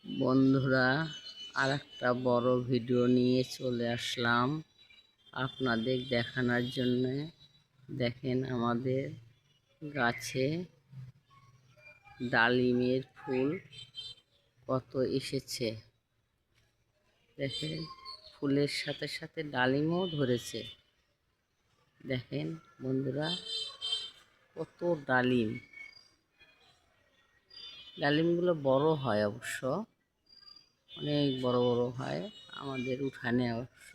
বন্ধুরা, আর একটা বড় ভিডিও নিয়ে চলে আসলাম আপনাদের দেখানোর জন্য। দেখেন আমাদের গাছে ডালিমের ফুল কত এসেছে। দেখেন ফুলের সাথে সাথে ডালিমও ধরেছে। দেখেন বন্ধুরা, কত ডালিম। ডালিমগুলো বড় হয় অবশ্য, অনেক বড় বড় হয় আমাদের উঠানে অবশ্য।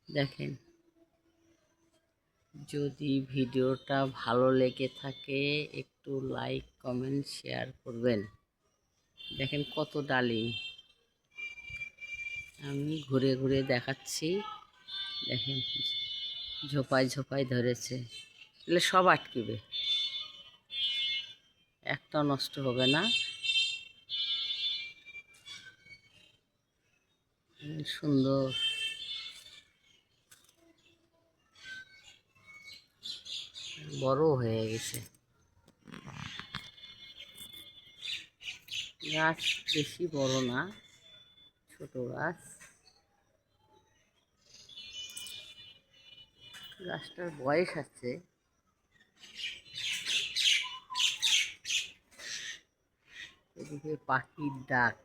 দেখেন, যদি ভিডিওটা ভালো লেগে থাকে একটু লাইক কমেন্ট শেয়ার করবেন। দেখেন কত ডালিম, আমি ঘুরে ঘুরে দেখাচ্ছি। দেখেন ঝোপায় ঝোপায় ধরেছে, এগুলো সব আটকিবে, একটা নষ্ট হবে না। সুন্দর বড় হয়ে গেছে গাছ, বেশি বড় না, ছোট গাছ। গাছটার বয়স আছে। এদিকে পাখির ডাক।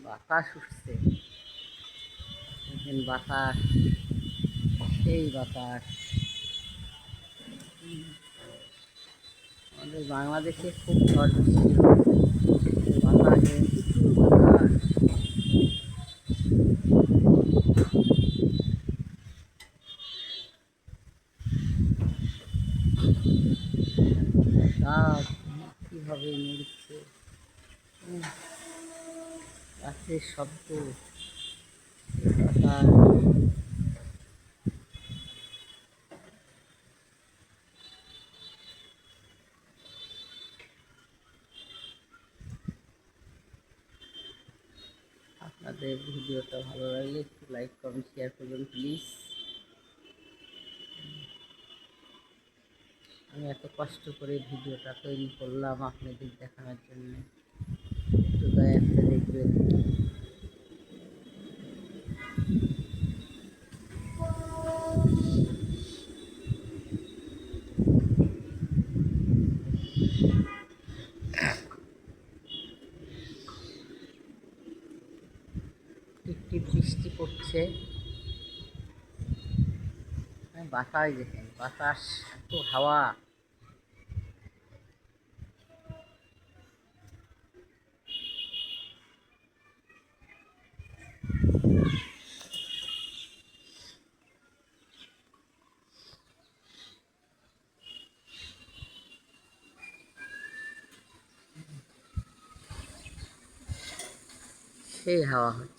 বাতাস উঠছে, দেখেন বাতাস, সেই বাতাস। আমাদের বাংলাদেশে খুব ঝড় বৃষ্টি হচ্ছে, বাতাসে প্রচুর বাতাস। গাছ কীভাবে নড়ছে, গাছের শব্দ, বাতাস। আপনাদের ভিডিওটা ভালো লাগলে একটু লাইক কমেন্ট শেয়ার করবেন প্লিজ। আমি এত কষ্ট করে ভিডিওটা তৈরি করলাম আপনাদের দেখানোর জন্য, একটু দয়া করে দেখবেন। টিপটিপ বৃষ্টি পড়ছে, বাতাস দেখেন, বাতাস এত হাওয়া। সেই হাওয়া হচ্ছে।